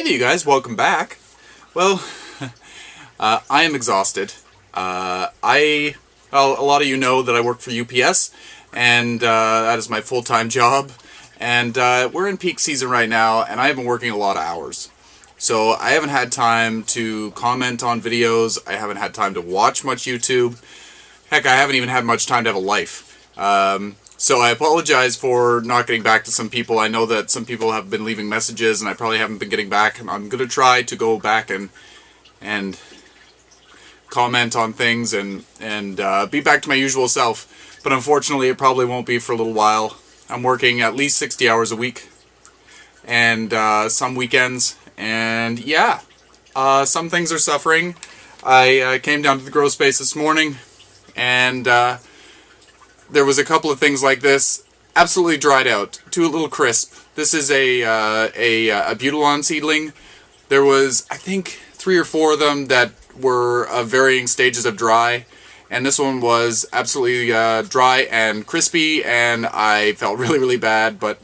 there you guys, welcome back. Well, I am exhausted. Well, a lot of you know that I work for UPS, and that is my full-time job. And we're in peak season right now, and I have been working a lot of hours. So I haven't had time to comment on videos, I haven't had time to watch much YouTube. Heck, I haven't even had much time to have a life. So I apologize for not getting back to some people. I know that some people have been leaving messages and I probably haven't been getting back. I'm going to try to go back and comment on things and be back to my usual self. But unfortunately it probably won't be for a little while. I'm working at least 60 hours a week and some weekends. And yeah, some things are suffering. I came down to the grow space this morning and there was a couple of things like this, absolutely dried out, too little crisp. This is a butylon seedling. There was, I think, 3 or 4 of them that were of varying stages of dry, and this one was absolutely dry and crispy, and I felt really, really bad, but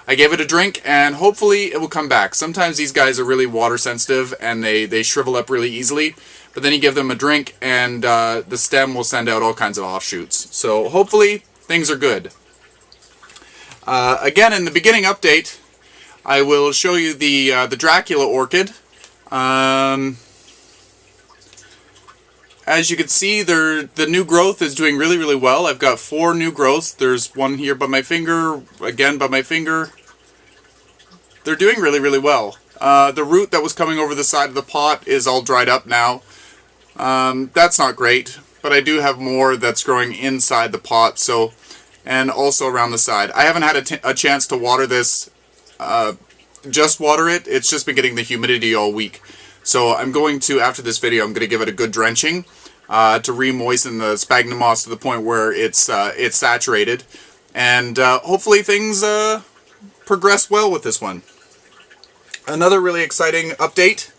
I gave it a drink, and hopefully it will come back. Sometimes these guys are really water sensitive, and they shrivel up really easily. But then you give them a drink and the stem will send out all kinds of offshoots. So hopefully things are good. Again, in the beginning update, I will show you the Dracula orchid. As you can see, the new growth is doing really, really well. I've got 4 new growths. There's one here by my finger, again by my finger. They're doing really, really well. The root that was coming over the side of the pot is all dried up now. That's not great, but I do have more that's growing inside the pot, so, and also around the side. I haven't had a chance to water this, just water it. It's just been getting the humidity all week. So I'm going to, after this video, I'm going to give it a good drenching to re-moisten the sphagnum moss to the point where it's saturated. And hopefully things progress well with this one. Another really exciting update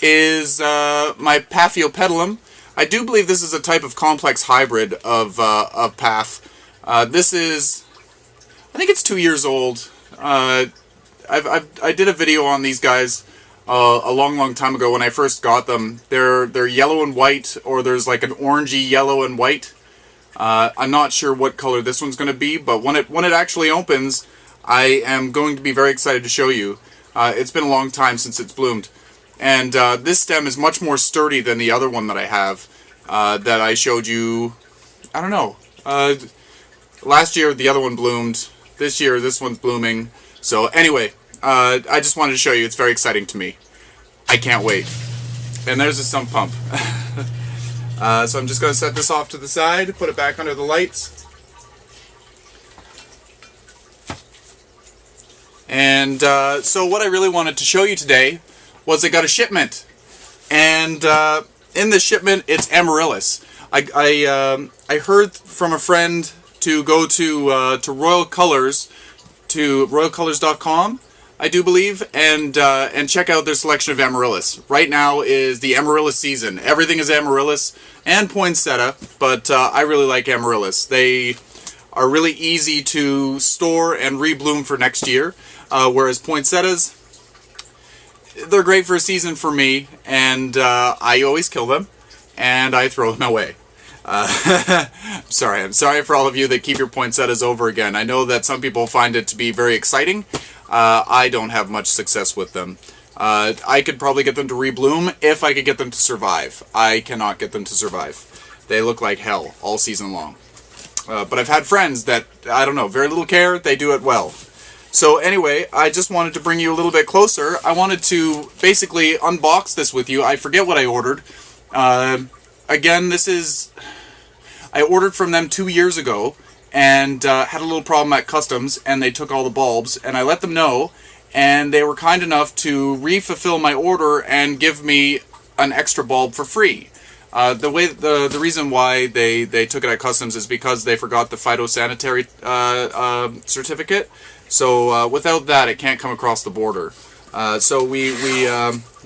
is my Paphiopedilum. I do believe this is a type of complex hybrid of Paph. This is, I think it's 2 years old. I did a video on these guys a long time ago when I first got them. They're yellow and white, or there's like an orangey yellow and white. I'm not sure what color this one's going to be, but when it actually opens, I am going to be very excited to show you. It's been a long time since it's bloomed. And this stem is much more sturdy than the other one that I have, that I showed you, I don't know. Last year the other one bloomed, this year this one's blooming. So anyway, I just wanted to show you, it's very exciting to me. I can't wait. And there's a sump pump. So I'm just going to set this off to the side, put it back under the lights. And so what I really wanted to show you today was I got a shipment, and in the shipment it's Amaryllis. I heard from a friend to go to Royal Colors, to royalcolors.com, I do believe, and check out their selection of Amaryllis. Right now is the Amaryllis season. Everything is Amaryllis and poinsettia, but I really like Amaryllis. They are really easy to store and rebloom for next year, whereas poinsettias, they're great for a season for me, and I always kill them, and I throw them away. I'm sorry for all of you that keep your poinsettias over again. I know that some people find it to be very exciting. I don't have much success with them. I could probably get them to rebloom if I could get them to survive. I cannot get them to survive. They look like hell all season long. But I've had friends that, I don't know, very little care, they do it well. So anyway, I just wanted to bring you a little bit closer. I wanted to basically unbox this with you. I forget what I ordered. Again, this is, I ordered from them 2 years ago and had a little problem at customs, and they took all the bulbs, and I let them know, and they were kind enough to re-fulfill my order and give me an extra bulb for free. The reason why they took it at customs is because they forgot the Phytosanitary certificate. So without that, it can't come across the border. So we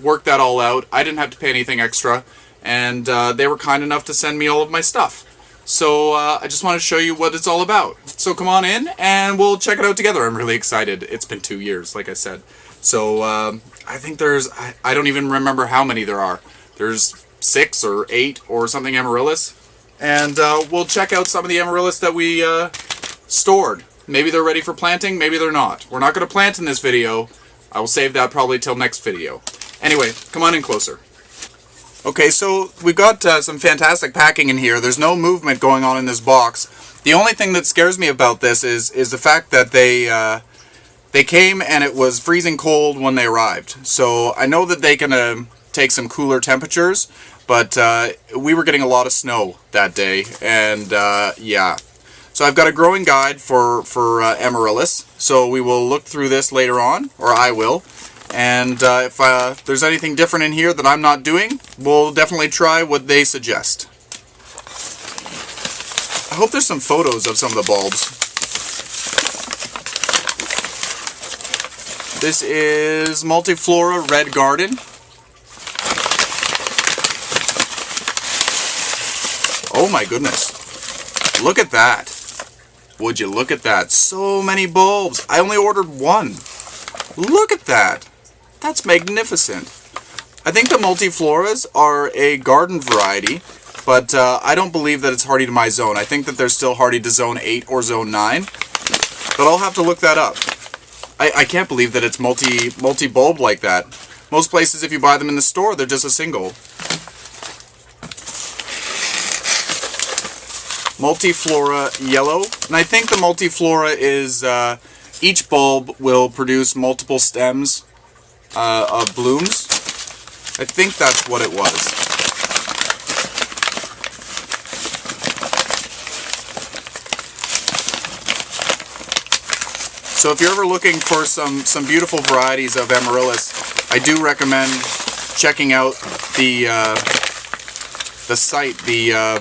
worked that all out. I didn't have to pay anything extra, and they were kind enough to send me all of my stuff. So I just wanted to show you what it's all about. So come on in, and we'll check it out together. I'm really excited. It's been 2 years, like I said. So I think there's, I don't even remember how many there are. There's 6 or 8 or something Amaryllis. And we'll check out some of the Amaryllis that we stored. Maybe they're ready for planting, maybe they're not. We're not going to plant in this video. I will save that probably till next video. Anyway, come on in closer. Okay, so we've got some fantastic packing in here. There's no movement going on in this box. The only thing that scares me about this is the fact that they came and it was freezing cold when they arrived. So I know that they can take some cooler temperatures, but we were getting a lot of snow that day, and yeah. So I've got a growing guide for Amaryllis, so we will look through this later on, or I will. And if there's anything different in here that I'm not doing, we'll definitely try what they suggest. I hope there's some photos of some of the bulbs. This is Multiflora Red Garden. Oh my goodness. Look at that. Would you look at that? So many bulbs. I only ordered 1. Look at that. That's magnificent. I think the Multifloras are a garden variety, but I don't believe that it's hardy to my zone. I think that they're still hardy to zone 8 or zone 9, but I'll have to look that up. I can't believe that it's multi-bulb like that. Most places, if you buy them in the store, they're just a single. Multiflora Yellow, and I think the Multiflora is each bulb will produce multiple stems of blooms. I think that's what it was. So if you're ever looking for some beautiful varieties of Amaryllis, I do recommend checking out the site, the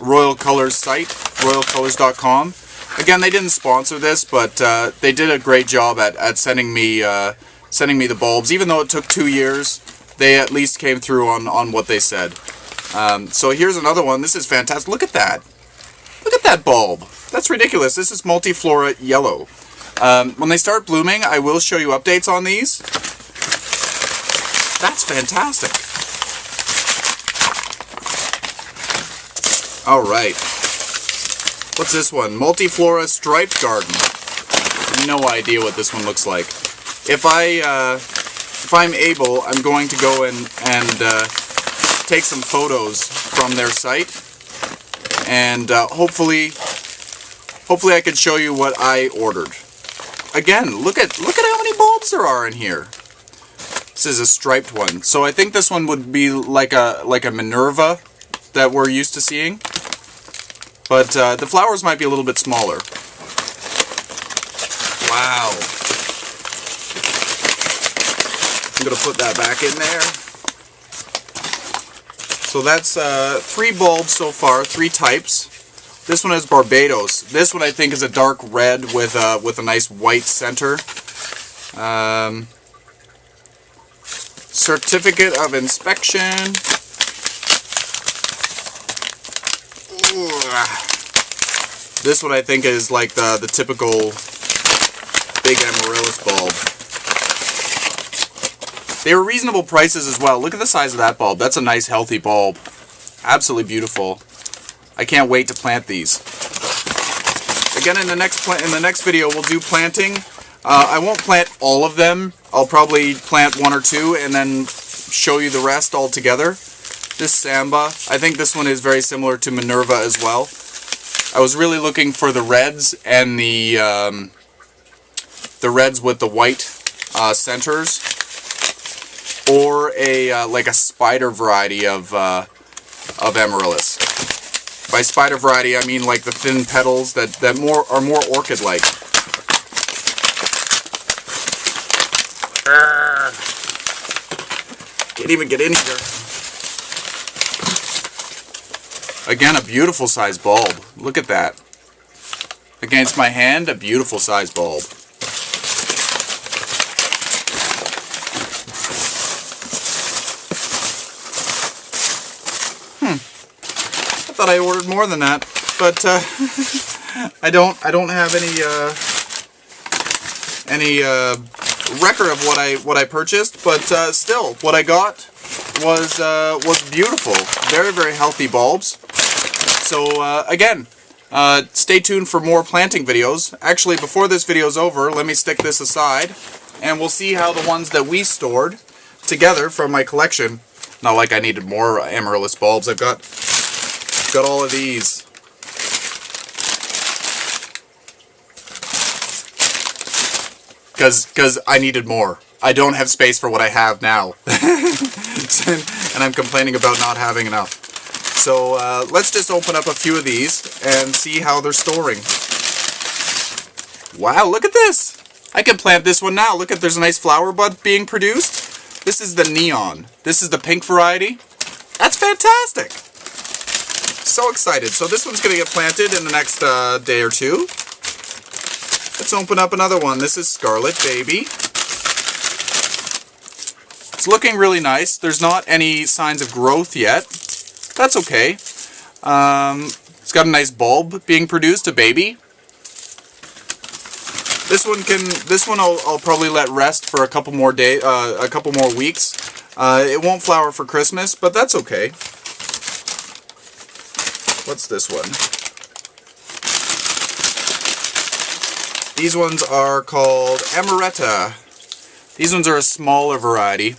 Royal Colors site, royalcolors.com. Again, they didn't sponsor this, but they did a great job at sending me the bulbs. Even though it took 2 years, they at least came through on what they said. So here's another one. This is fantastic. Look at that. Look at that bulb. That's ridiculous. This is Multiflora Yellow. When they start blooming, I will show you updates on these. That's fantastic. Alright. What's this one? Multiflora Striped Garden. No idea what this one looks like. If I'm able, I'm going to go and take some photos from their site, and hopefully I can show you what I ordered. Again, look at how many bulbs there are in here. This is a striped one, so I think this one would be like a Minerva that we're used to seeing, but the flowers might be a little bit smaller. Wow. I'm going to put that back in there. So that's 3 bulbs so far, 3 types. This one is Barbados. This one I think is a dark red with a nice white center. Certificate of inspection. This one I think is like the typical big Amaryllis bulb. They were reasonable prices as well. Look at the size of that bulb. That's a nice healthy bulb. Absolutely beautiful. I can't wait to plant these. Again, in the next video we'll do planting. I won't plant all of them. I'll probably plant 1 or 2 and then show you the rest all together. This Samba, I think this one is very similar to Minerva as well. I was really looking for the reds and the reds with the white centers, or a like a spider variety of Amaryllis. By spider variety, I mean like the thin petals that are more orchid-like. Can't even get in here. Again, a beautiful sized bulb. Look at that. Against my hand, a beautiful sized bulb. I thought I ordered more than that, but I don't have any record of what I purchased, but still, what I got was beautiful. Very, very healthy bulbs. So again, stay tuned for more planting videos. Actually, before this video is over, let me stick this aside, and we'll see how the ones that we stored together from my collection. Not like I needed more Amaryllis bulbs. I've got all of these. Because I needed more. I don't have space for what I have now. And I'm complaining about not having enough. So let's just open up a few of these and see how they're storing. Wow, look at this! I can plant this one now. Look at, there's a nice flower bud being produced. This is the neon. This is the pink variety. That's fantastic! So excited. So this one's going to get planted in the next day or two. Let's open up another one. This is Scarlet Baby. It's looking really nice. There's not any signs of growth yet. That's okay. It's got a nice bulb being produced, a baby. This one I'll probably let rest for a couple more weeks. It won't flower for Christmas, but that's okay. What's this one? These ones are called Amaryllis. These ones are a smaller variety.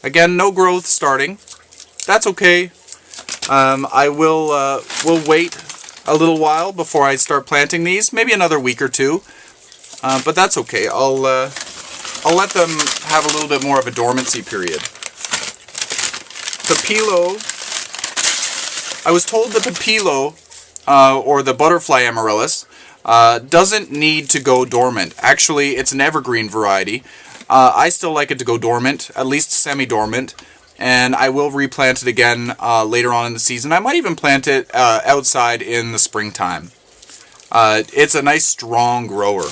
Again, no growth starting. That's okay. I will wait a little while before I start planting these. Maybe another week or two. But that's okay. I'll let them have a little bit more of a dormancy period. Pepilo. I was told the Pepilo, or the butterfly Amaryllis, doesn't need to go dormant. Actually, it's an evergreen variety. I still like it to go dormant, at least semi-dormant, and I will replant it again later on in the season. I might even plant it outside in the springtime. It's a nice, strong grower.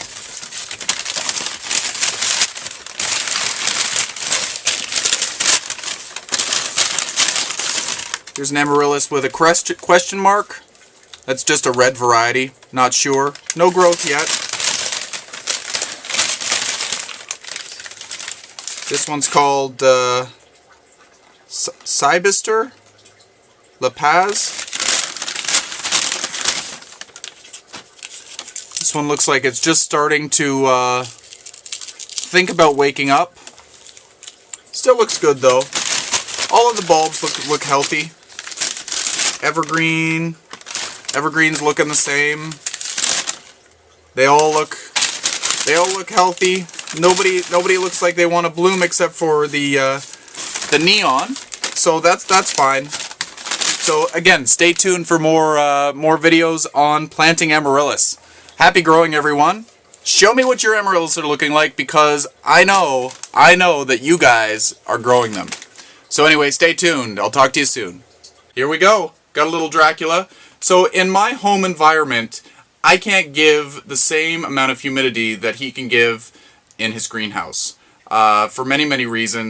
Here's an Amaryllis with a question mark. That's just a red variety. Not sure. No growth yet. This one's called Cybister La Paz. This one looks like it's just starting to think about waking up. Still looks good though. All of the bulbs look healthy. Evergreen's looking the same. They all look healthy. Nobody looks like they want to bloom except for the neon. So that's fine. So again, stay tuned for more videos on planting Amaryllis. Happy growing, everyone. Show me what your Amaryllis are looking like, because I know that you guys are growing them. So anyway, stay tuned. I'll talk to you soon. Here we go. Got a little Dracula. So in my home environment, I can't give the same amount of humidity that he can give in his greenhouse for many, many reasons.